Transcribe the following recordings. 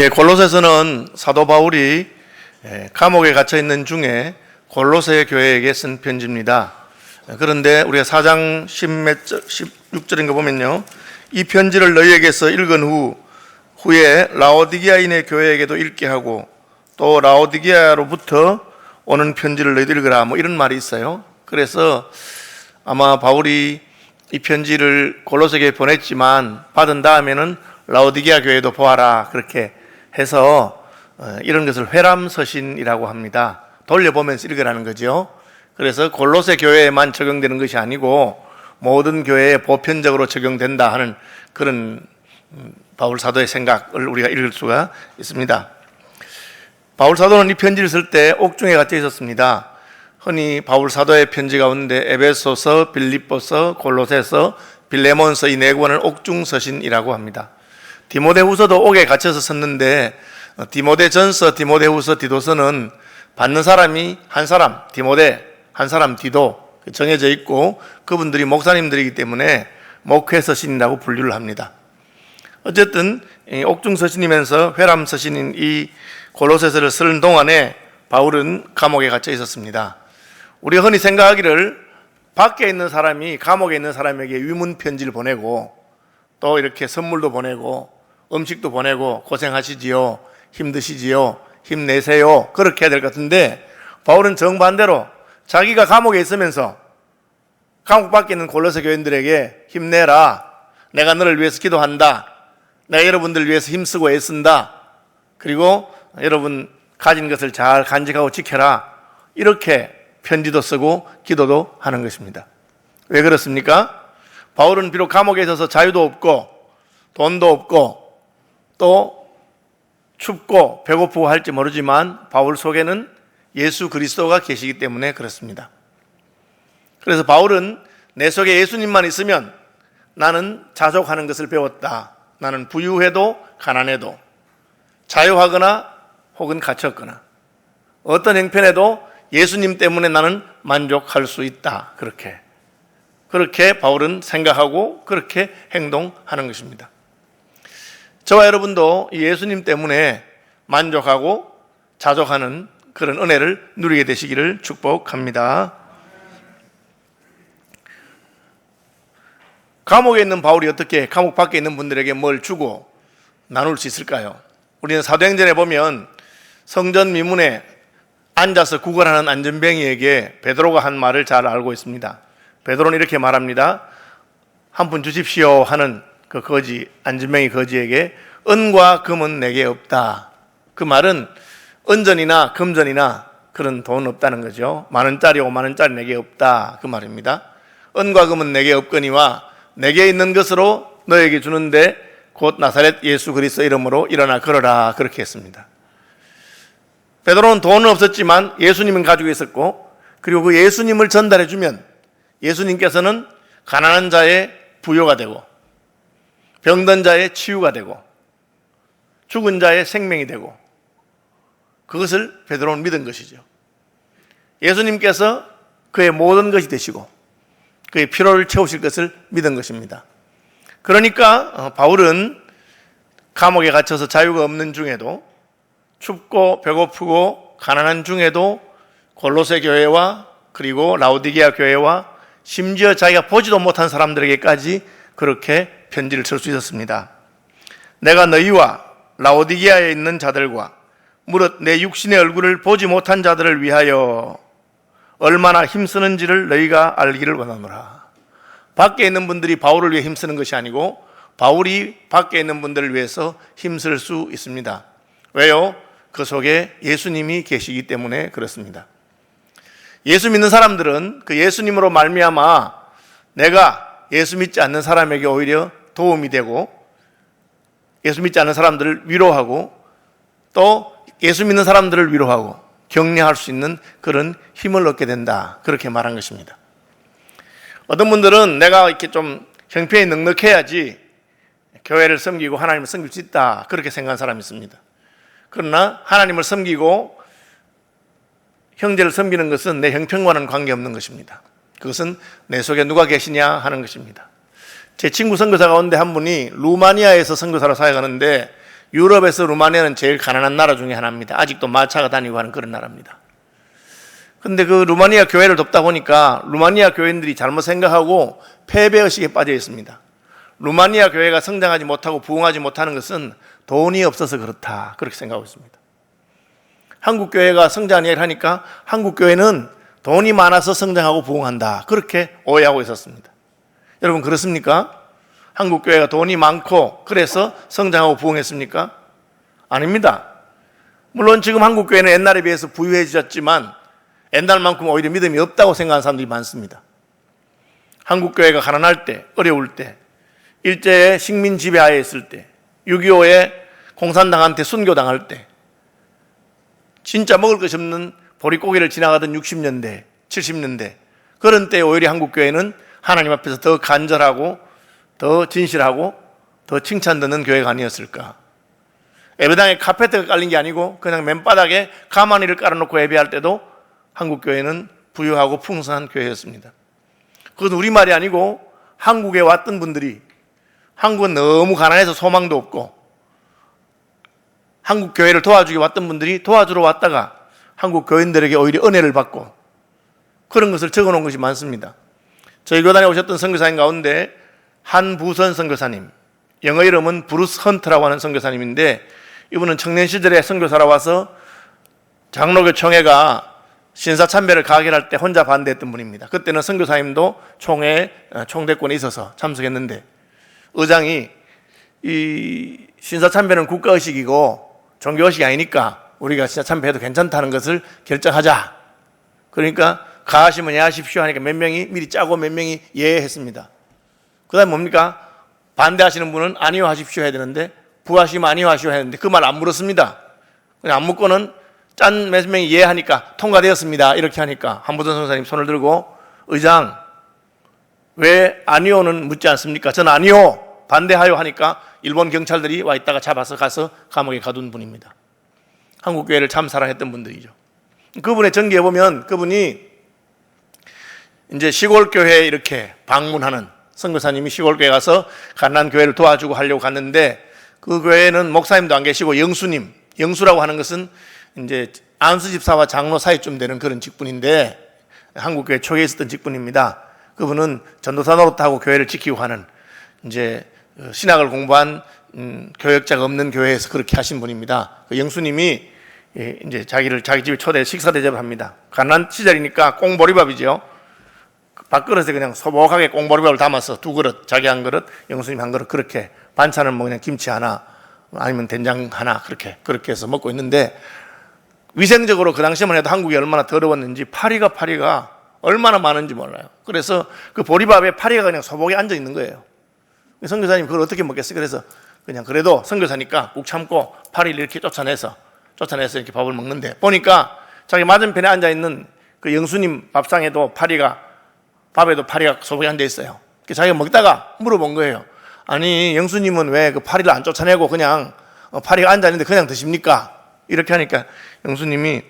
골로새서는 사도 바울이 감옥에 갇혀 있는 중에 골로새 교회에게 쓴 편지입니다. 그런데 우리가 4장 16절인 거 보면요, 이 편지를 너희에게서 읽은 후에 라오디게아인의 교회에게도 읽게 하고 또 라오디게아로부터 오는 편지를 너희들 읽으라, 뭐 이런 말이 있어요. 그래서 아마 바울이 이 편지를 골로새 교회에 보냈지만 받은 다음에는 라오디게아 교회도 보아라, 그렇게 해서 이런 것을 회람서신이라고 합니다. 돌려보면서 읽으라는 거죠. 그래서 골로새 교회에만 적용되는 것이 아니고 모든 교회에 보편적으로 적용된다 하는 그런 바울 사도의 생각을 우리가 읽을 수가 있습니다. 바울 사도는 이 편지를 쓸 때 옥중에 갇혀 있었습니다. 흔히 바울 사도의 편지 가운데 에베소서, 빌립보서, 골로새서, 빌레몬서 이 네 권을 옥중서신이라고 합니다. 디모데후서도 옥에 갇혀서 썼는데 디모데전서, 디모데후서, 디도서는 받는 사람이 한 사람 디모데, 한 사람 디도 정해져 있고 그분들이 목사님들이기 때문에 목회서신이라고 분류를 합니다. 어쨌든 옥중서신이면서 회람서신인 이 골로새서를 쓰는 동안에 바울은 감옥에 갇혀 있었습니다. 우리가 흔히 생각하기를 밖에 있는 사람이 감옥에 있는 사람에게 위문 편지를 보내고 또 이렇게 선물도 보내고 음식도 보내고 고생하시지요, 힘드시지요, 힘내세요, 그렇게 해야 될 것 같은데 바울은 정반대로 자기가 감옥에 있으면서 감옥 밖에 있는 골로새 교인들에게 힘내라, 내가 너를 위해서 기도한다, 내가 여러분들을 위해서 힘쓰고 애쓴다, 그리고 여러분 가진 것을 잘 간직하고 지켜라, 이렇게 편지도 쓰고 기도도 하는 것입니다. 왜 그렇습니까? 바울은 비록 감옥에 있어서 자유도 없고 돈도 없고 또 춥고 배고프고 할지 모르지만 바울 속에는 예수 그리스도가 계시기 때문에 그렇습니다. 그래서 바울은 내 속에 예수님만 있으면 나는 자족하는 것을 배웠다. 나는 부유해도 가난해도 자유하거나 혹은 갇혔거나 어떤 형편에도 예수님 때문에 나는 만족할 수 있다. 그렇게 바울은 생각하고 그렇게 행동하는 것입니다. 저와 여러분도 예수님 때문에 만족하고 자족하는 그런 은혜를 누리게 되시기를 축복합니다. 감옥에 있는 바울이 어떻게 감옥 밖에 있는 분들에게 뭘 주고 나눌 수 있을까요? 우리는 사도행전에 보면 성전 미문에 앉아서 구걸하는 안전뱅이에게 베드로가 한 말을 잘 알고 있습니다. 베드로는 이렇게 말합니다. 한 푼 주십시오 하는 그 안전뱅이 거지에게 은과 금은 내게 없다. 그 말은 은전이나 금전이나 그런 돈 없다는 거죠. 10,000원짜리 50,000원짜리 내게 없다, 그 말입니다. 은과 금은 내게 없거니와 내게 있는 것으로 너에게 주는데 곧 나사렛 예수 그리스도 이름으로 일어나 걸어라, 그렇게 했습니다. 베드로는 돈은 없었지만 예수님은 가지고 있었고, 그리고 그 예수님을 전달해 주면 예수님께서는 가난한 자의 부요가 되고 병든 자의 치유가 되고 죽은 자의 생명이 되고, 그것을 베드로는 믿은 것이죠. 예수님께서 그의 모든 것이 되시고 그의 필요를 채우실 것을 믿은 것입니다. 그러니까 바울은 감옥에 갇혀서 자유가 없는 중에도 춥고 배고프고 가난한 중에도 골로새 교회와 그리고 라오디게아 교회와 심지어 자기가 보지도 못한 사람들에게까지 그렇게 편지를 쓸 수 있었습니다. 내가 너희와 라오디게아에 있는 자들과 무릇 내 육신의 얼굴을 보지 못한 자들을 위하여 얼마나 힘쓰는지를 너희가 알기를 원하노라. 밖에 있는 분들이 바울을 위해 힘쓰는 것이 아니고 바울이 밖에 있는 분들을 위해서 힘쓸 수 있습니다. 왜요? 그 속에 예수님이 계시기 때문에 그렇습니다. 예수 믿는 사람들은 그 예수님으로 말미암아 내가 예수 믿지 않는 사람에게 오히려 도움이 되고 예수 믿지 않는 사람들을 위로하고 또 예수 믿는 사람들을 위로하고 격려할 수 있는 그런 힘을 얻게 된다, 그렇게 말한 것입니다. 어떤 분들은 내가 이렇게 좀 형편이 넉넉해야지 교회를 섬기고 하나님을 섬길 수 있다, 그렇게 생각하는 사람이 있습니다. 그러나 하나님을 섬기고 형제를 섬기는 것은 내 형편과는 관계없는 것입니다. 그것은 내 속에 누가 계시냐 하는 것입니다. 제 친구 선교사 가운데 한 분이 루마니아에서 선교사로 사역하는데 유럽에서 루마니아는 제일 가난한 나라 중에 하나입니다. 아직도 마차가 다니고 하는 그런 나라입니다. 근데 그 루마니아 교회를 돕다 보니까 루마니아 교인들이 잘못 생각하고 패배의식에 빠져 있습니다. 루마니아 교회가 성장하지 못하고 부흥하지 못하는 것은 돈이 없어서 그렇다, 그렇게 생각하고 있습니다. 한국 교회가 성장하는 이야기를 하니까 한국 교회는 돈이 많아서 성장하고 부흥한다, 그렇게 오해하고 있었습니다. 여러분 그렇습니까? 한국 교회가 돈이 많고 그래서 성장하고 부흥했습니까? 아닙니다. 물론 지금 한국 교회는 옛날에 비해서 부유해졌지만 옛날만큼 오히려 믿음이 없다고 생각하는 사람들이 많습니다. 한국 교회가 가난할 때, 어려울 때, 일제의 식민 지배하에 있을 때, 6.25에 공산당한테 순교당할 때, 진짜 먹을 것이 없는 보릿고개를 지나가던 60년대, 70년대, 그런 때에 오히려 한국 교회는 하나님 앞에서 더 간절하고 더 진실하고 더 칭찬 듣는 교회가 아니었을까. 예배당에 카페트가 깔린 게 아니고 그냥 맨바닥에 가마니를 깔아놓고 예배할 때도 한국 교회는 부유하고 풍성한 교회였습니다. 그건 우리말이 아니고 한국에 왔던 분들이, 한국은 너무 가난해서 소망도 없고 한국 교회를 도와주기 왔던 분들이 도와주러 왔다가 한국 교인들에게 오히려 은혜를 받고 그런 것을 적어놓은 것이 많습니다. 저희 교단에 오셨던 선교사님 가운데 한부선 선교사님, 영어 이름은 브루스 헌트라고 하는 선교사님인데, 이분은 청년 시절에 선교사로 와서 장로교 총회가 신사참배를 가결할 때 혼자 반대했던 분입니다. 그때는 선교사님도 총회 총대권에 있어서 참석했는데, 의장이 이 신사참배는 국가의식이고 종교의식이 아니니까 우리가 신사참배해도 괜찮다는 것을 결정하자. 그러니까 가하시면 예하십시오 하니까 몇 명이 미리 짜고 몇 명이 예했습니다. 그 다음에 뭡니까? 반대하시는 분은 아니요 하십시오 해야 되는데, 부하시면 아니요 하시오 해야 되는데 그 말 안 물었습니다. 그냥 안 묻고는 짠 몇 명이 예하니까 통과되었습니다 이렇게 하니까 한부선 선생님 손을 들고, 의장 왜 아니요는 묻지 않습니까? 저는 아니요 반대하요 하니까 일본 경찰들이 와 있다가 잡아서 가서 감옥에 가둔 분입니다. 한국교회를 참 사랑했던 분들이죠. 그분의 전기에 보면 그분이 이제 시골교회에 이렇게 방문하는, 선교사님이 시골교회 가서 가난한 교회를 도와주고 하려고 갔는데, 그 교회에는 목사님도 안 계시고 영수님, 영수라고 하는 것은 이제 안수 집사와 장로 사이쯤 되는 그런 직분인데, 한국교회 초기에 있었던 직분입니다. 그분은 전도사 노릇하고 교회를 지키고 하는, 이제 신학을 공부한 교역자가 없는 교회에서 그렇게 하신 분입니다. 그 영수님이 이제 자기 집에 초대 식사 대접을 합니다. 가난 시절이니까 꽁보리밥이죠. 밥그릇에 그냥 소복하게 꽁보리밥을 담아서 2그릇, 자기 한 그릇, 영수님 한 그릇, 그렇게 반찬은 뭐 그냥 김치 하나 아니면 된장 하나 그렇게 해서 먹고 있는데, 위생적으로 그 당시만 해도 한국이 얼마나 더러웠는지 파리가 얼마나 많은지 몰라요. 그래서 그 보리밥에 파리가 그냥 소복에 앉아 있는 거예요. 선교사님 그걸 어떻게 먹겠어요? 그래서 그냥 그래도 선교사니까 꾹 참고 파리를 이렇게 쫓아내서 이렇게 밥을 먹는데, 보니까 자기 맞은편에 앉아 있는 그 영수님 밥상에도 밥에도 파리가 소복에 앉아 있어요. 자기가 먹다가 물어본 거예요. 아니 영수님은 왜 그 파리를 안 쫓아내고 그냥 파리가 앉아 있는데 그냥 드십니까? 이렇게 하니까 영수님이,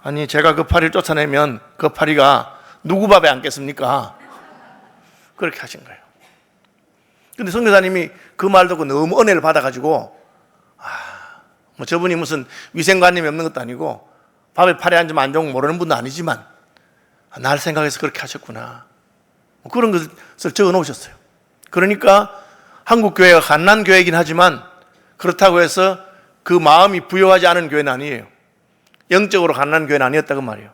아니 제가 그 파리를 쫓아내면 그 파리가 누구 밥에 앉겠습니까? 그렇게 하신 거예요. 근데 선교사님이 그 말 듣고 너무 은혜를 받아가지고, 뭐 저분이 무슨 위생관념이 없는 것도 아니고 밥에 파리 앉으면 안 좋은 거 모르는 분도 아니지만 날 생각해서 그렇게 하셨구나, 뭐 그런 것을 적어 놓으셨어요. 그러니까 한국 교회가 갓난 교회이긴 하지만 그렇다고 해서 그 마음이 부여하지 않은 교회는 아니에요. 영적으로 갓난 교회는 아니었다고 말이에요.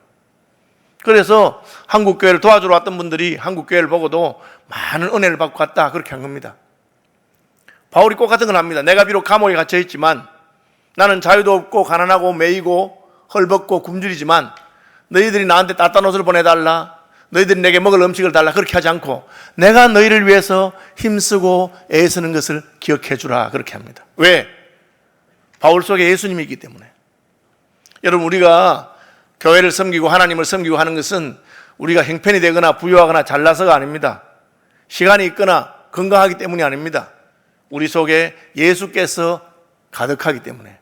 그래서 한국 교회를 도와주러 왔던 분들이 한국 교회를 보고도 많은 은혜를 받고 갔다, 그렇게 한 겁니다. 바울이 꼭 같은 걸 합니다. 내가 비록 감옥에 갇혀 있지만, 나는 자유도 없고 가난하고 매이고 헐벗고 굶주리지만 너희들이 나한테 따뜻한 옷을 보내달라, 너희들이 내게 먹을 음식을 달라, 그렇게 하지 않고 내가 너희를 위해서 힘쓰고 애쓰는 것을 기억해 주라, 그렇게 합니다. 왜? 바울 속에 예수님이 있기 때문에. 여러분, 우리가 교회를 섬기고 하나님을 섬기고 하는 것은 우리가 형편이 되거나 부유하거나 잘나서가 아닙니다. 시간이 있거나 건강하기 때문이 아닙니다. 우리 속에 예수께서 가득하기 때문에,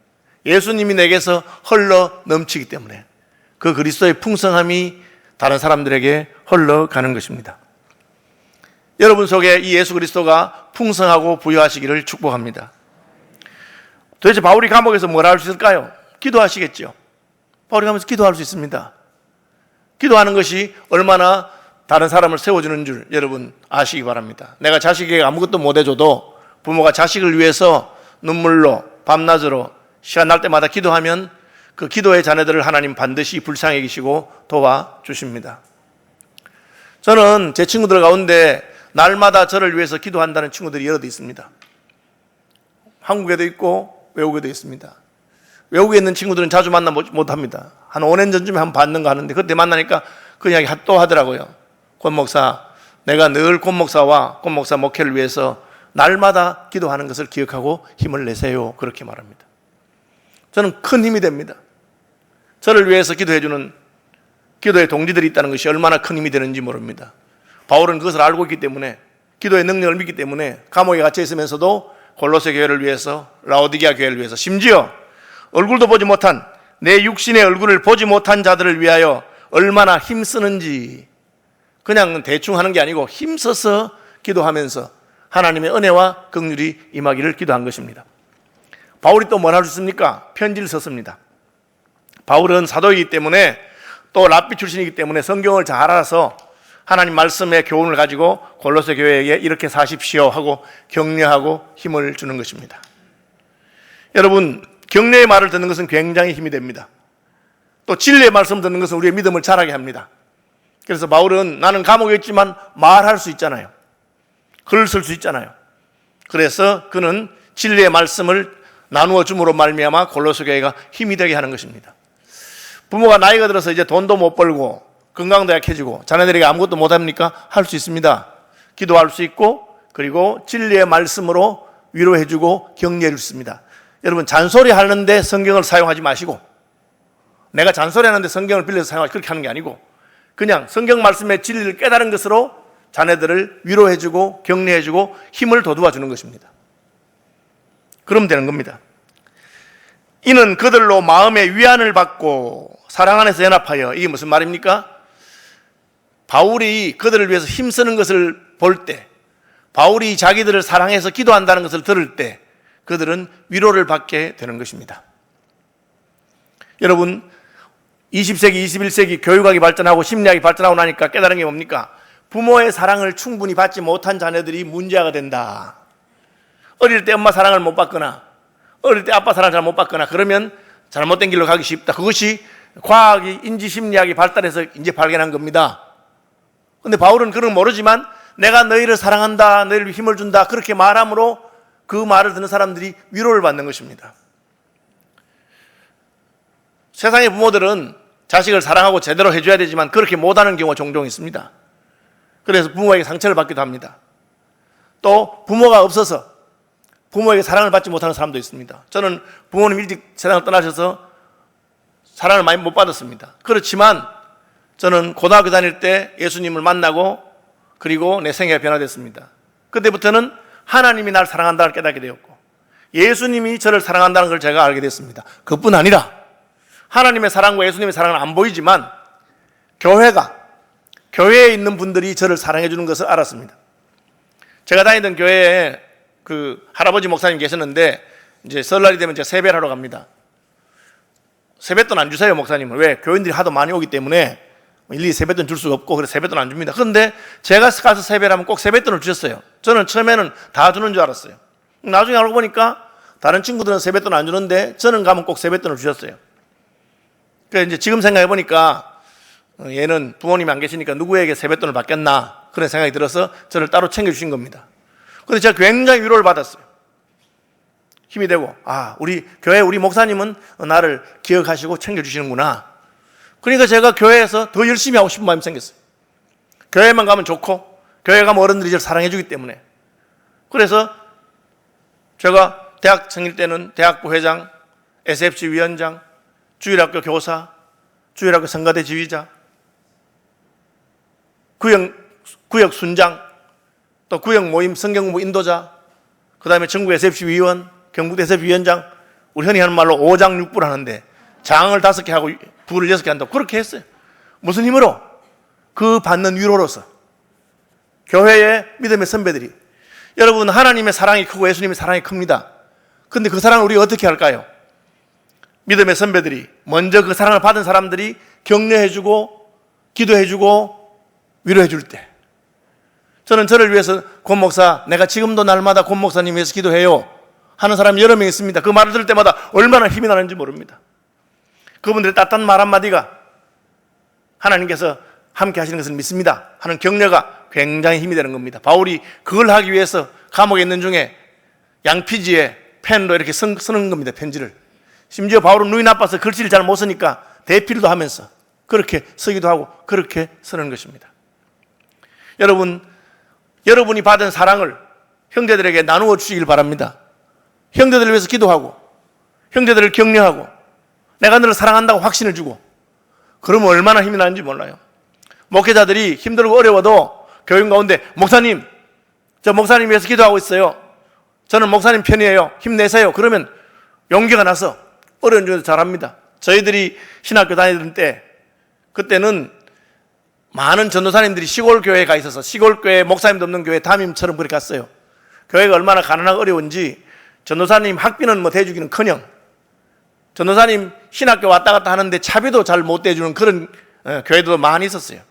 예수님이 내게서 흘러 넘치기 때문에 그 그리스도의 풍성함이 다른 사람들에게 흘러가는 것입니다. 여러분 속에 이 예수 그리스도가 풍성하고 부유하시기를 축복합니다. 도대체 바울이 감옥에서 뭘 할 수 있을까요? 기도하시겠죠. 바울이 가면서 기도할 수 있습니다. 기도하는 것이 얼마나 다른 사람을 세워주는 줄 여러분 아시기 바랍니다. 내가 자식에게 아무것도 못 해줘도 부모가 자식을 위해서 눈물로 밤낮으로 시간 날 때마다 기도하면 그 기도의 자녀들을 하나님 반드시 불쌍히 계시고 도와주십니다. 저는 제 친구들 가운데 날마다 저를 위해서 기도한다는 친구들이 여럿 있습니다. 한국에도 있고 외국에도 있습니다. 외국에 있는 친구들은 자주 만나 못합니다. 한 5년 전쯤에 한번 봤는가 하는데 그때 만나니까 그 이야기 또 하더라고요. 권 목사, 내가 늘 권 목사와 권 목사 목회를 위해서 날마다 기도하는 것을 기억하고 힘을 내세요. 그렇게 말합니다. 저는 큰 힘이 됩니다. 저를 위해서 기도해주는 기도의 동지들이 있다는 것이 얼마나 큰 힘이 되는지 모릅니다. 바울은 그것을 알고 있기 때문에, 기도의 능력을 믿기 때문에 감옥에 갇혀 있으면서도 골로새 교회를 위해서, 라오디게아 교회를 위해서, 심지어 얼굴도 보지 못한, 내 육신의 얼굴을 보지 못한 자들을 위하여 얼마나 힘쓰는지, 그냥 대충 하는 게 아니고 힘써서 기도하면서 하나님의 은혜와 긍휼이 임하기를 기도한 것입니다. 바울이 또 뭘 할 수 있습니까? 편지를 썼습니다. 바울은 사도이기 때문에 또 랍비 출신이기 때문에 성경을 잘 알아서 하나님 말씀의 교훈을 가지고 골로새 교회에게 이렇게 사십시오 하고 격려하고 힘을 주는 것입니다. 여러분, 격려의 말을 듣는 것은 굉장히 힘이 됩니다. 또 진리의 말씀을 듣는 것은 우리의 믿음을 자라게 합니다. 그래서 바울은 나는 감옥에 있지만 말할 수 있잖아요. 글을 쓸 수 있잖아요. 그래서 그는 진리의 말씀을 나누어 줌으로 말미암아 골로새 교회가 힘이 되게 하는 것입니다. 부모가 나이가 들어서 이제 돈도 못 벌고 건강도 약해지고 자녀들에게 아무것도 못합니까? 할 수 있습니다. 기도할 수 있고 그리고 진리의 말씀으로 위로해주고 격려해 주습니다. 여러분, 잔소리 하는데 성경을 사용하지 마시고, 내가 잔소리 하는데 성경을 빌려서 사용하지, 그렇게 하는 게 아니고 그냥 성경 말씀의 진리를 깨달은 것으로 자녀들을 위로해주고 격려해주고 힘을 돋워 주는 것입니다. 그러면 되는 겁니다. 이는 그들로 마음의 위안을 받고 사랑 안에서 연합하여, 이게 무슨 말입니까? 바울이 그들을 위해서 힘쓰는 것을 볼 때, 바울이 자기들을 사랑해서 기도한다는 것을 들을 때 그들은 위로를 받게 되는 것입니다. 여러분, 20세기, 21세기 교육학이 발전하고 심리학이 발전하고 나니까 깨달은 게 뭡니까? 부모의 사랑을 충분히 받지 못한 자녀들이 문제가 된다. 어릴 때 엄마 사랑을 못 받거나 어릴 때 아빠 사랑을 잘 못 받거나 그러면 잘못된 길로 가기 쉽다. 그것이 과학이, 인지심리학이 발달해서 이제 발견한 겁니다. 그런데 바울은 그런 걸 모르지만 내가 너희를 사랑한다, 너희를 힘을 준다, 그렇게 말함으로 그 말을 듣는 사람들이 위로를 받는 것입니다. 세상의 부모들은 자식을 사랑하고 제대로 해줘야 되지만 그렇게 못하는 경우가 종종 있습니다. 그래서 부모에게 상처를 받기도 합니다. 또 부모가 없어서 부모에게 사랑을 받지 못하는 사람도 있습니다. 저는 부모님 일찍 세상을 떠나셔서 사랑을 많이 못 받았습니다. 그렇지만 저는 고등학교 다닐 때 예수님을 만나고 그리고 내 생애가 변화됐습니다. 그때부터는 하나님이 날 사랑한다는 걸 깨닫게 되었고 예수님이 저를 사랑한다는 걸 제가 알게 됐습니다. 그뿐 아니라 하나님의 사랑과 예수님의 사랑은 안 보이지만 교회에 있는 분들이 저를 사랑해 주는 것을 알았습니다. 제가 다니던 교회에 그 할아버지 목사님 계셨는데 이제 설날이 되면 제가 세배를 하러 갑니다. 세뱃돈 안 주세요, 목사님은. 왜? 교인들이 하도 많이 오기 때문에 일일이 세뱃돈 줄 수가 없고 그래서 세뱃돈 안 줍니다. 그런데 제가 가서 세배를 하면 꼭 세뱃돈을 주셨어요. 저는 처음에는 다 주는 줄 알았어요. 나중에 알고 보니까 다른 친구들은 세뱃돈 안 주는데 저는 가면 꼭 세뱃돈을 주셨어요. 그래서 이제 지금 생각해 보니까 얘는 부모님이 안 계시니까 누구에게 세뱃돈을 받겠나 그런 생각이 들어서 저를 따로 챙겨주신 겁니다. 그런데 제가 굉장히 위로를 받았어요. 힘이 되고, 우리 교회 우리 목사님은 나를 기억하시고 챙겨주시는구나. 그러니까 제가 교회에서 더 열심히 하고 싶은 마음이 생겼어요. 교회만 가면 좋고 교회 가면 어른들이 저를 사랑해 주기 때문에. 그래서 제가 대학 생일 때는 대학부 회장, SFC 위원장, 주일학교 교사, 주일학교 성가대 지휘자, 구역 순장, 또 구역 모임 성경공부 인도자, 그 다음에 전국 SFC 위원, 경북 SFC 위원장, 우리 흔히 하는 말로 5장 6부를 하는데 장을 5개 하고 부를 6개 한다고 그렇게 했어요. 무슨 힘으로? 그 받는 위로로서. 교회의 믿음의 선배들이, 여러분 하나님의 사랑이 크고 예수님의 사랑이 큽니다. 근데 그 사랑을 우리가 어떻게 할까요? 믿음의 선배들이 먼저 그 사랑을 받은 사람들이 격려해주고 기도해주고 위로해줄 때, 저는 저를 위해서 권 목사, 내가 지금도 날마다 권 목사님 위해서 기도해요 하는 사람이 여러 명 있습니다. 그 말을 들을 때마다 얼마나 힘이 나는지 모릅니다. 그분들의 따뜻한 말 한마디가 하나님께서 함께 하시는 것을 믿습니다 하는 격려가 굉장히 힘이 되는 겁니다. 바울이 그걸 하기 위해서 감옥에 있는 중에 양피지에 펜으로 이렇게 쓰는 겁니다. 편지를. 심지어 바울은 눈이 나빠서 글씨를 잘 못 쓰니까 대필도 하면서 그렇게 쓰기도 하고 그렇게 쓰는 것입니다. 여러분이 받은 사랑을 형제들에게 나누어 주시길 바랍니다. 형제들을 위해서 기도하고 형제들을 격려하고 내가 너를 사랑한다고 확신을 주고, 그러면 얼마나 힘이 나는지 몰라요. 목회자들이 힘들고 어려워도 교인 가운데 목사님, 저 목사님 위해서 기도하고 있어요, 저는 목사님 편이에요, 힘내세요. 그러면 용기가 나서 어려운 중에도 잘합니다. 저희들이 신학교 다니던 때, 그때는 많은 전도사님들이 시골 교회에 가 있어서 시골 교회 목사님도 없는 교회 담임처럼 그렇게 갔어요. 교회가 얼마나 가난하고 어려운지 전도사님 학비는 대주기는커녕 전도사님 신학교 왔다 갔다 하는데 차비도 잘 못 대주는 그런 교회도 많이 있었어요.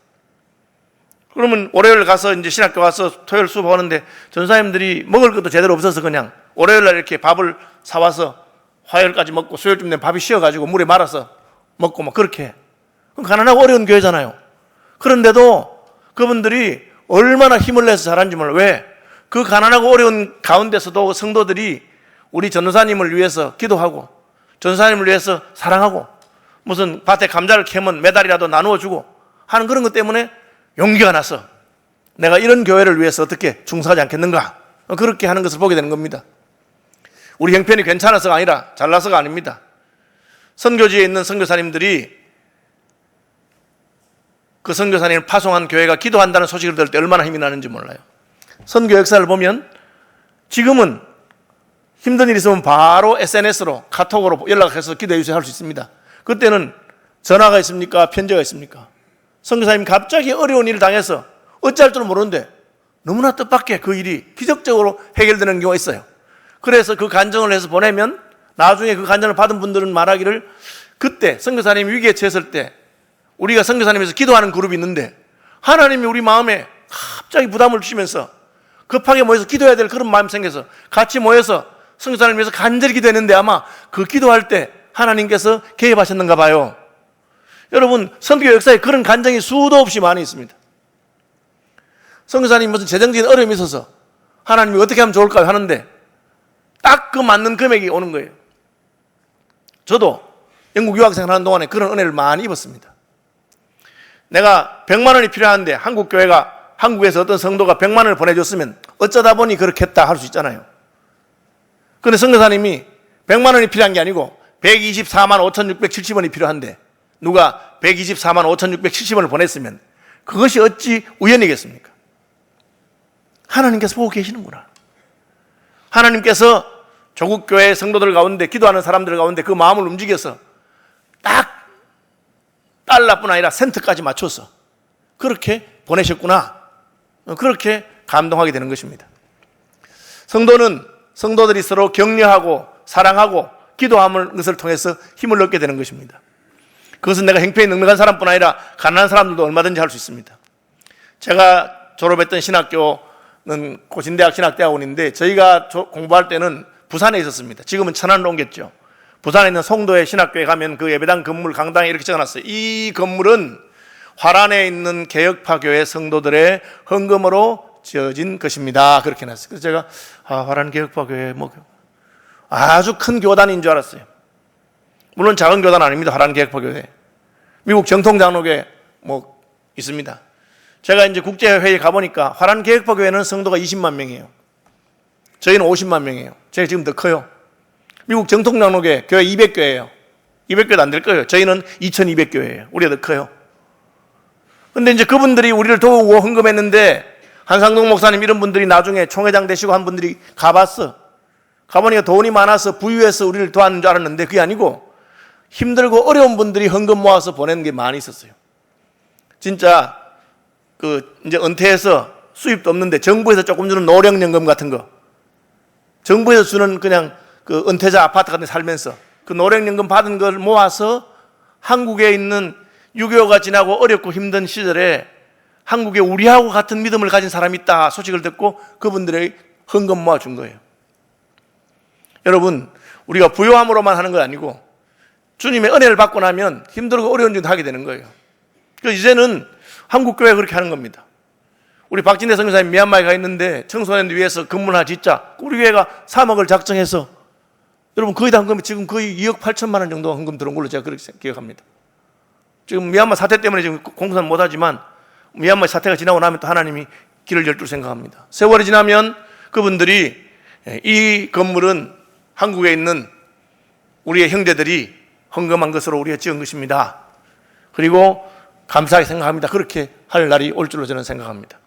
그러면 월요일 가서 이제 신학교 와서 토요일 수업하는데 전도사님들이 먹을 것도 제대로 없어서 그냥 월요일 날 이렇게 밥을 사와서 화요일까지 먹고 수요일쯤 되면 밥이 식어가지고 물에 말아서 먹고 막 그렇게 해. 가난하고 어려운 교회잖아요. 그런데도 그분들이 얼마나 힘을 내서 잘하는지 몰라요. 왜? 그 가난하고 어려운 가운데서도 성도들이 우리 전도사님을 위해서 기도하고 전도사님을 위해서 사랑하고 무슨 밭에 감자를 캐면 메달이라도 나누어 주고 하는 그런 것 때문에 용기가 나서 내가 이런 교회를 위해서 어떻게 중사하지 않겠는가, 그렇게 하는 것을 보게 되는 겁니다. 우리 형편이 괜찮아서가 아니라 잘나서가 아닙니다. 선교지에 있는 선교사님들이 그 선교사님을 파송한 교회가 기도한다는 소식을 들을 때 얼마나 힘이 나는지 몰라요. 선교 역사를 보면 지금은 힘든 일 있으면 바로 SNS로 카톡으로 연락해서 기도해 주세요 할 수 있습니다. 그때는 전화가 있습니까? 편지가 있습니까? 선교사님이 갑자기 어려운 일을 당해서 어찌할 줄 모르는데 너무나 뜻밖의 그 일이 기적적으로 해결되는 경우가 있어요. 그래서 그 간증을 해서 보내면 나중에 그 간증을 받은 분들은 말하기를, 그때 선교사님이 위기에 처했을 때 우리가 선교사님에서 기도하는 그룹이 있는데 하나님이 우리 마음에 갑자기 부담을 주시면서 급하게 모여서 기도해야 될 그런 마음이 생겨서 같이 모여서 선교사님을 위해서 간절히 기도했는데 아마 그 기도할 때 하나님께서 개입하셨는가 봐요. 여러분, 선교 역사에 그런 간증이 수도 없이 많이 있습니다. 선교사님이 무슨 재정적인 어려움이 있어서 하나님이 어떻게 하면 좋을까요 하는데 딱 그 맞는 금액이 오는 거예요. 저도 영국 유학생을 하는 동안에 그런 은혜를 많이 입었습니다. 내가 100만 원이 필요한데 한국에서 어떤 성도가 100만 원을 보내줬으면 어쩌다 보니 그렇게 했다 할 수 있잖아요. 그런데 선교사님이 100만 원이 필요한 게 아니고 124만 5,670원이 필요한데 누가 124만 5,670원을 보냈으면 그것이 어찌 우연이겠습니까? 하나님께서 보고 계시는구나. 하나님께서 조국 교회 성도들 가운데 기도하는 사람들 가운데 그 마음을 움직여서 딱 달러뿐 아니라 센트까지 맞춰서 그렇게 보내셨구나. 그렇게 감동하게 되는 것입니다. 성도들이 서로 격려하고 사랑하고 기도하는 것을 통해서 힘을 얻게 되는 것입니다. 그것은 내가 형편이 넉넉한 사람뿐 아니라 가난한 사람들도 얼마든지 할 수 있습니다. 제가 졸업했던 신학교는 고신대학 신학대학원인데 저희가 공부할 때는 부산에 있었습니다. 지금은 천안으로 옮겼죠. 부산에 있는 송도의 신학교에 가면 그 예배당 건물 강당에 이렇게 적어놨어요. 이 건물은 화란에 있는 개혁파교회 성도들의 헌금으로 지어진 것입니다. 그렇게 놨어요. 그래서 제가 화란 개혁파교회 아주 큰 교단인 줄 알았어요. 물론 작은 교단 아닙니다. 화란 개혁파교회. 미국 정통장로교회 있습니다. 제가 이제 국제회의에 가보니까 화란 개혁파교회는 성도가 20만 명이에요. 저희는 50만 명이에요. 제가 지금 더 커요. 미국 정통장로교회 교회 200교회예요. 200교회도 안 될 거예요. 저희는 2200교회예요. 우리가 더 커요. 근데 이제 그분들이 우리를 도우고 헌금했는데 한상동 목사님 이런 분들이 나중에 총회장 되시고 한 분들이 가보니까 돈이 많아서 부유해서 우리를 도와는 줄 알았는데 그게 아니고 힘들고 어려운 분들이 헌금 모아서 보내는 게 많이 있었어요. 진짜 이제 은퇴해서 수입도 없는데 정부에서 조금 주는 노령연금 같은 거, 정부에서 주는 그냥 그 은퇴자 아파트 같은 데 살면서 그 노령연금 받은 걸 모아서 한국에 있는 6.25가 지나고 어렵고 힘든 시절에 한국에 우리하고 같은 믿음을 가진 사람이 있다 소식을 듣고 그분들의 헌금 모아준 거예요. 여러분, 우리가 부요함으로만 하는 건 아니고 주님의 은혜를 받고 나면 힘들고 어려운 일도 하게 되는 거예요. 그래서 이제는 한국교회가 그렇게 하는 겁니다. 우리 박진대 선교사님 미얀마에 가 있는데 청소년들 위해서 건물 하나 짓자. 우리 교회가 3억을 작정해서 여러분 거의 다 헌금이 지금 거의 2억 8천만 원 정도 헌금 들어온 걸로 제가 그렇게 기억합니다. 지금 미얀마 사태 때문에 지금 공사는 못하지만 미얀마 사태가 지나고 나면 또 하나님이 길을 열 줄 생각합니다. 세월이 지나면 그분들이 이 건물은 한국에 있는 우리의 형제들이 헌금한 것으로 우리가 지은 것입니다. 그리고 감사하게 생각합니다. 그렇게 할 날이 올 줄로 저는 생각합니다.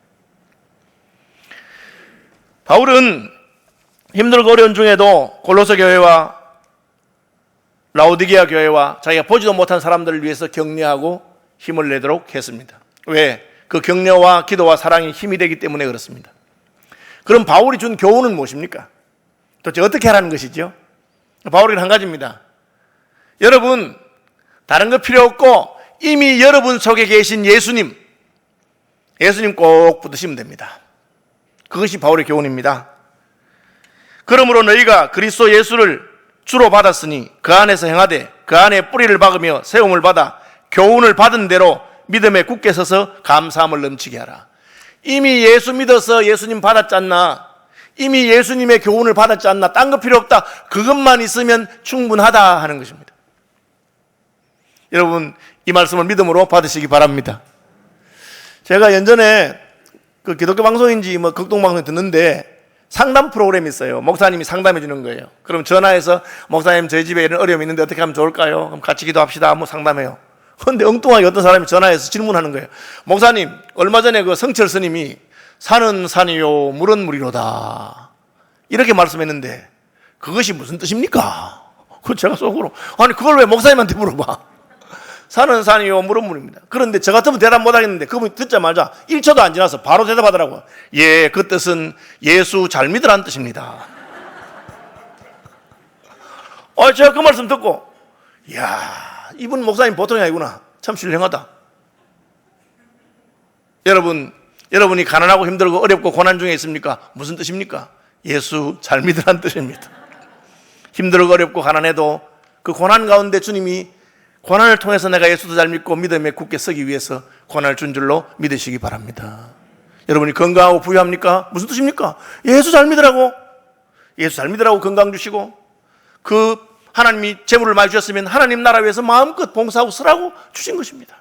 바울은 힘들고 어려운 중에도 골로새 교회와 라오디게아 교회와 자기가 보지도 못한 사람들을 위해서 격려하고 힘을 내도록 했습니다. 왜? 그 격려와 기도와 사랑이 힘이 되기 때문에 그렇습니다. 그럼 바울이 준 교훈은 무엇입니까? 도대체 어떻게 하라는 것이죠? 바울은 한 가지입니다. 여러분, 다른 거 필요 없고 이미 여러분 속에 계신 예수님 꼭 붙드시면 됩니다. 그것이 바울의 교훈입니다. 그러므로 너희가 그리스도 예수를 주로 받았으니 그 안에서 행하되 그 안에 뿌리를 박으며 세움을 받아 교훈을 받은 대로 믿음에 굳게 서서 감사함을 넘치게 하라. 이미 예수 믿어서 예수님 받았지 않나? 이미 예수님의 교훈을 받았지 않나? 딴 거 필요 없다. 그것만 있으면 충분하다 하는 것입니다. 여러분, 이 말씀을 믿음으로 받으시기 바랍니다. 제가 예전에 그 기독교 방송인지 뭐 극동방송 듣는데 상담 프로그램이 있어요. 목사님이 상담해 주는 거예요. 그럼 전화해서 목사님 저희 집에 이런 어려움이 있는데 어떻게 하면 좋을까요? 그럼 같이 기도합시다. 뭐 상담해요. 그런데 엉뚱하게 어떤 사람이 전화해서 질문하는 거예요. 목사님, 얼마 전에 그 성철 스님이 산은 산이요 물은 물이로다 이렇게 말씀했는데 그것이 무슨 뜻입니까? 그 제가 속으로 아니 그걸 왜 목사님한테 물어봐? 산은 산이요 물은 물입니다. 그런데 저 같으면 대답 못하겠는데 그분이 듣자마자 1초도 안 지나서 바로 대답하더라고요. 예, 그 뜻은 예수 잘 믿으라는 뜻입니다. 제가 그 말씀 듣고 이야, 이분 목사님 보통이 아니구나. 참 신령하다. 여러분이 가난하고 힘들고 어렵고 고난 중에 있습니까? 무슨 뜻입니까? 예수 잘 믿으라는 뜻입니다. 힘들고 어렵고 가난해도 그 고난 가운데 주님이 고난을 통해서 내가 예수도 잘 믿고 믿음에 굳게 서기 위해서 고난을 준 줄로 믿으시기 바랍니다. 여러분이 건강하고 부유합니까? 무슨 뜻입니까? 예수 잘 믿으라고. 예수 잘 믿으라고 건강 주시고 그 하나님이 재물을 많이 주셨으면 하나님 나라 위해서 마음껏 봉사하고 쓰라고 주신 것입니다.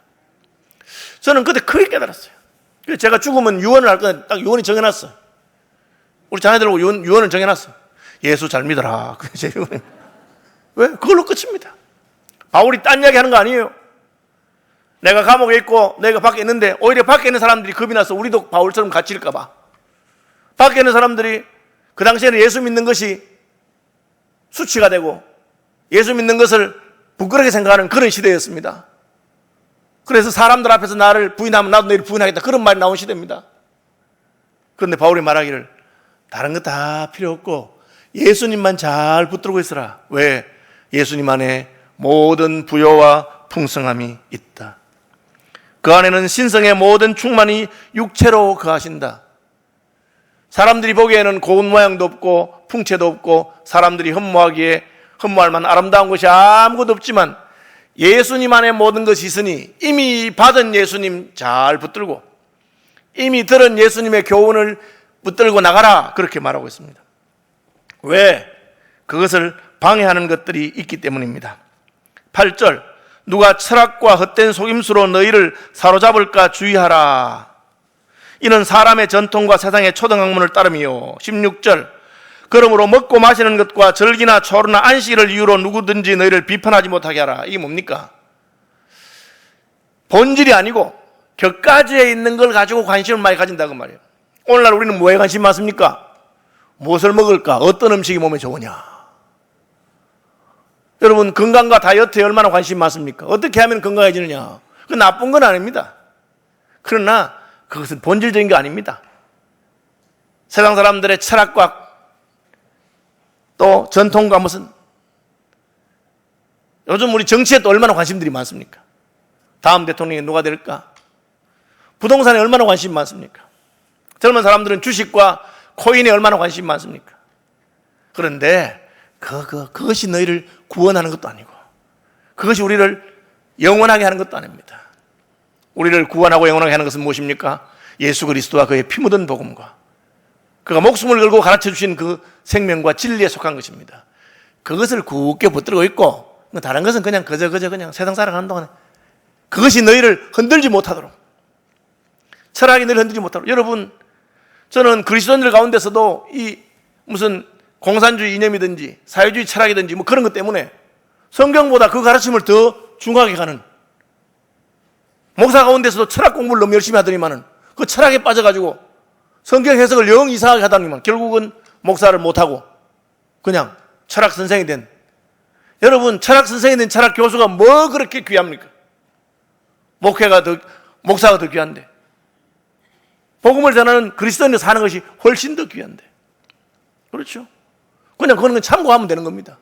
저는 그때 크게 깨달았어요. 제가 죽으면 유언을 할 건데 딱 유언이 정해놨어. 우리 자녀들하고 유언을 정해놨어. 예수 잘 믿어라. 그게 제 유언입니다. 왜? 그걸로 끝입니다. 바울이 딴 이야기 하는 거 아니에요. 내가 감옥에 있고 내가 밖에 있는데 오히려 밖에 있는 사람들이 겁이 나서 우리도 바울처럼 갇힐까 봐. 밖에 있는 사람들이 그 당시에는 예수 믿는 것이 수치가 되고 예수 믿는 것을 부끄럽게 생각하는 그런 시대였습니다. 그래서 사람들 앞에서 나를 부인하면 나도 너희를 부인하겠다 그런 말이 나온 시대입니다. 그런데 바울이 말하기를 다른 거 다 필요 없고 예수님만 잘 붙들고 있으라. 왜? 예수님 안에 모든 부요와 풍성함이 있다. 그 안에는 신성의 모든 충만이 육체로 거하신다. 사람들이 보기에는 고운 모양도 없고 풍채도 없고 사람들이 흠모할 만한 아름다운 것이 아무것도 없지만 예수님 안에 모든 것이 있으니 이미 받은 예수님 잘 붙들고 이미 들은 예수님의 교훈을 붙들고 나가라 그렇게 말하고 있습니다. 왜? 그것을 방해하는 것들이 있기 때문입니다. 8절 누가 철학과 헛된 속임수로 너희를 사로잡을까 주의하라. 이는 사람의 전통과 세상의 초등학문을 따름이요. 16절 그러므로 먹고 마시는 것과 절기나 초르나 안식일을 이유로 누구든지 너희를 비판하지 못하게 하라. 이게 뭡니까? 본질이 아니고 격가지에 있는 걸 가지고 관심을 많이 가진다고 말이에요. 오늘날 우리는 뭐에 관심 많습니까? 무엇을 먹을까? 어떤 음식이 몸에 좋으냐? 여러분 건강과 다이어트에 얼마나 관심 많습니까? 어떻게 하면 건강해지느냐? 그건 나쁜 건 아닙니다. 그러나 그것은 본질적인 게 아닙니다. 세상 사람들의 철학과 또 전통과 무슨, 요즘 우리 정치에 또 얼마나 관심들이 많습니까? 다음 대통령이 누가 될까? 부동산에 얼마나 관심이 많습니까? 젊은 사람들은 주식과 코인에 얼마나 관심이 많습니까? 그런데 그것이 너희를 구원하는 것도 아니고, 그것이 우리를 영원하게 하는 것도 아닙니다. 우리를 구원하고 영원하게 하는 것은 무엇입니까? 예수 그리스도와 그의 피 묻은 복음과 그가 목숨을 걸고 가르쳐 주신 그 생명과 진리에 속한 것입니다. 그것을 굳게 붙들고 있고, 다른 것은 그냥 그저 그냥 세상 살아가는 동안에 그것이 너희를 흔들지 못하도록, 철학이 너희를 흔들지 못하도록. 여러분, 저는 그리스도인들 가운데서도 이 무슨 공산주의 이념이든지 사회주의 철학이든지 뭐 그런 것 때문에 성경보다 그 가르침을 더 중하게 가는, 목사 가운데서도 철학 공부를 너무 열심히 하더니만은 그 철학에 빠져가지고 성경 해석을 영 이상하게 하다니만 결국은 목사를 못하고 그냥 철학 선생이 된, 여러분, 철학 선생이 된 철학 교수가 뭐 그렇게 귀합니까? 목사가 더 귀한데, 복음을 전하는 그리스도인이 사는 것이 훨씬 더 귀한데, 그렇죠? 그냥 그런 건 참고하면 되는 겁니다.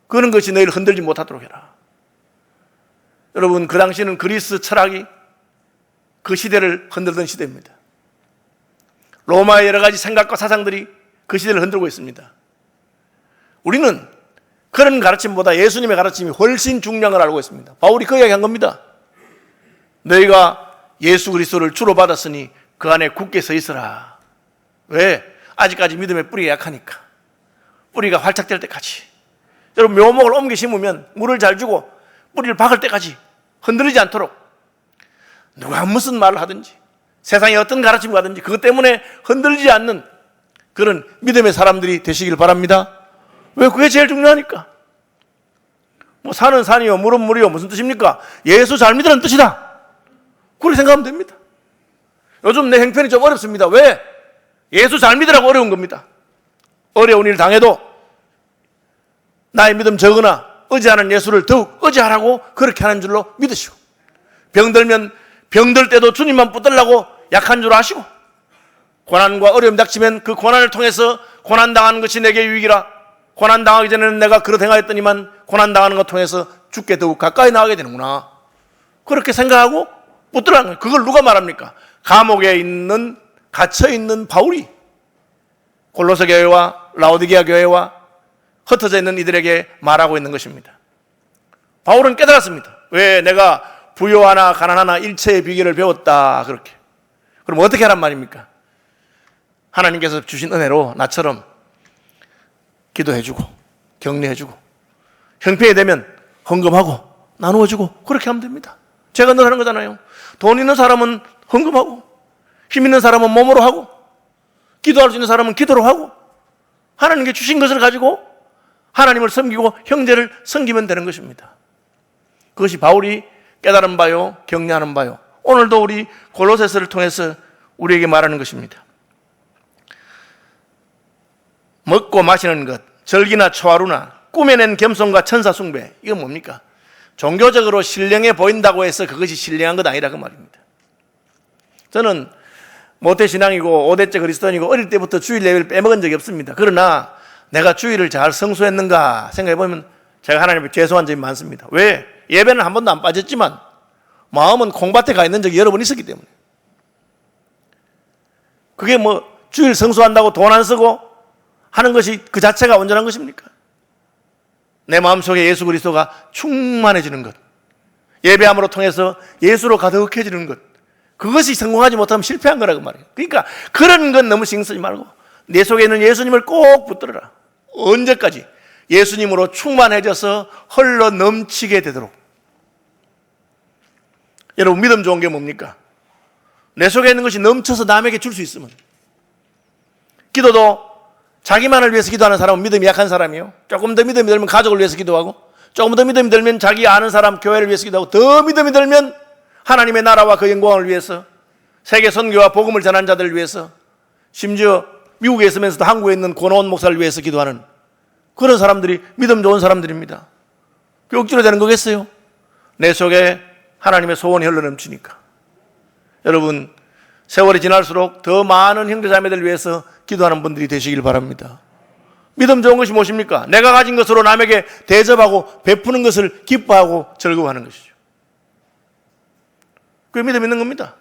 그런 것이 너희를 흔들지 못하도록 해라. 여러분, 그 당시는 그리스 철학이 그 시대를 흔들던 시대입니다. 로마의 여러 가지 생각과 사상들이 그 시대를 흔들고 있습니다. 우리는 그런 가르침보다 예수님의 가르침이 훨씬 중요한 걸 알고 있습니다. 바울이 그 이야기 한 겁니다. 너희가 예수 그리스도를 주로 받았으니 그 안에 굳게 서 있어라. 왜? 아직까지 믿음의 뿌리가 약하니까. 뿌리가 활착될 때까지. 여러분, 묘목을 옮겨 심으면 물을 잘 주고 뿌리를 박을 때까지 흔들리지 않도록, 누가 무슨 말을 하든지 세상에 어떤 가르침을 하든지 그것 때문에 흔들리지 않는 그런 믿음의 사람들이 되시길 바랍니다. 왜? 그게 제일 중요하니까. 뭐 산은 산이요 물은 물이요 무슨 뜻입니까? 예수 잘 믿으라는 뜻이다. 그렇게 생각하면 됩니다. 요즘 내 형편이 좀 어렵습니다. 왜? 예수 잘 믿으라고 어려운 겁니다. 어려운 일 당해도 나의 믿음 적으나 의지하는 예수를 더욱 의지하라고 그렇게 하는 줄로 믿으시고, 병들면 병들 때도 주님만 붙들라고 약한 줄 아시고, 고난과 어려움 닥치면 그 고난을 통해서 고난당하는 것이 내게 유익이라, 고난당하기 전에는 내가 그렇게 행하였더니만 고난당하는 것 통해서 주께 더욱 가까이 나가게 되는구나, 그렇게 생각하고 붙들라는 거예요. 그걸 누가 말합니까? 감옥에 갇혀있는 바울이 골로새 교회와 라오디게아 교회와 흩어져 있는 이들에게 말하고 있는 것입니다. 바울은 깨달았습니다. 왜? 내가 부요하나 가난하나 일체의 비결을 배웠다, 그렇게. 그럼 어떻게 하란 말입니까? 하나님께서 주신 은혜로 나처럼 기도해주고 격려해주고 형편이 되면 헌금하고 나누어주고 그렇게 하면 됩니다. 제가 늘 하는 거잖아요. 돈 있는 사람은 헌금하고, 힘 있는 사람은 몸으로 하고, 기도할 수 있는 사람은 기도로 하고, 하나님께 주신 것을 가지고 하나님을 섬기고 형제를 섬기면 되는 것입니다. 그것이 바울이 깨달은 바요, 격려하는 바요, 오늘도 우리 골로새서를 통해서 우리에게 말하는 것입니다. 먹고 마시는 것, 절기나 초하루나 꾸며낸 겸손과 천사 숭배, 이건 뭡니까? 종교적으로 신령해 보인다고 해서 그것이 신령한 것 아니라 그 말입니다. 저는 모태신앙이고 5대째 그리스도인이고 어릴 때부터 주일 예배를 빼먹은 적이 없습니다. 그러나 내가 주일을 잘 성수했는가 생각해보면 제가 하나님께 죄송한 점이 많습니다. 왜? 예배는 한 번도 안 빠졌지만 마음은 콩밭에 가 있는 적이 여러 번 있었기 때문에. 그게 뭐 주일 성수한다고 돈 안 쓰고 하는 것이 그 자체가 온전한 것입니까? 내 마음속에 예수 그리스도가 충만해지는 것, 예배함으로 통해서 예수로 가득해지는 것, 그것이 성공하지 못하면 실패한 거라고 말이에요. 그러니까 그런 건 너무 신경 쓰지 말고 내 속에 있는 예수님을 꼭 붙들어라. 언제까지? 예수님으로 충만해져서 흘러 넘치게 되도록. 여러분, 믿음 좋은 게 뭡니까? 내 속에 있는 것이 넘쳐서 남에게 줄 수 있으면. 기도도 자기만을 위해서 기도하는 사람은 믿음이 약한 사람이요. 조금 더 믿음이 들면 가족을 위해서 기도하고, 조금 더 믿음이 들면 자기 아는 사람, 교회를 위해서 기도하고, 더 믿음이 들면 하나님의 나라와 그 영광을 위해서, 세계 선교와 복음을 전하는 자들을 위해서, 심지어 미국에 있으면서도 한국에 있는 고노원 목사를 위해서 기도하는 그런 사람들이 믿음 좋은 사람들입니다. 그 억지로 되는 거겠어요? 내 속에 하나님의 소원이 흘러넘치니까. 여러분, 세월이 지날수록 더 많은 형제자매들 위해서 기도하는 분들이 되시길 바랍니다. 믿음 좋은 것이 무엇입니까? 내가 가진 것으로 남에게 대접하고 베푸는 것을 기뻐하고 즐거워하는 것이죠. 그게 믿음 있는 겁니다.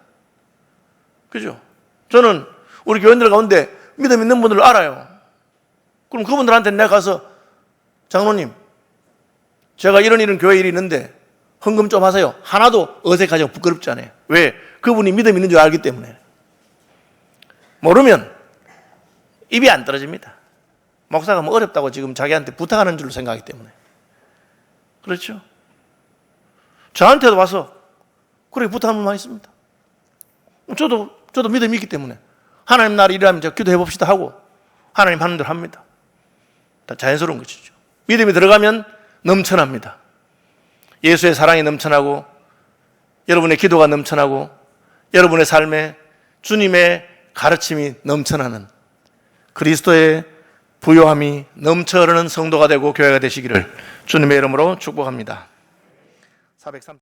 그죠? 저는 우리 교인들 가운데 믿음 있는 분들을 알아요. 그럼 그분들한테 내가 가서 장로님, 제가 이런 교회 일이 있는데 헌금 좀 하세요. 하나도 어색하지 않고 부끄럽지 않아요. 왜? 그분이 믿음 있는 줄 알기 때문에. 모르면 입이 안 떨어집니다. 목사가 뭐 어렵다고 지금 자기한테 부탁하는 줄로 생각하기 때문에. 그렇죠? 저한테도 와서 그렇게 부탁하는 분만 있습니다. 저도 믿음이 있기 때문에 하나님 나라 일하면 제가 기도해 봅시다 하고 하나님 하는 대로 합니다. 다 자연스러운 것이죠. 믿음이 들어가면 넘쳐납니다. 예수의 사랑이 넘쳐나고 여러분의 기도가 넘쳐나고 여러분의 삶에 주님의 가르침이 넘쳐나는 그리스도의 부요함이 넘쳐 흐르는 성도가 되고 교회가 되시기를 주님의 이름으로 축복합니다. 403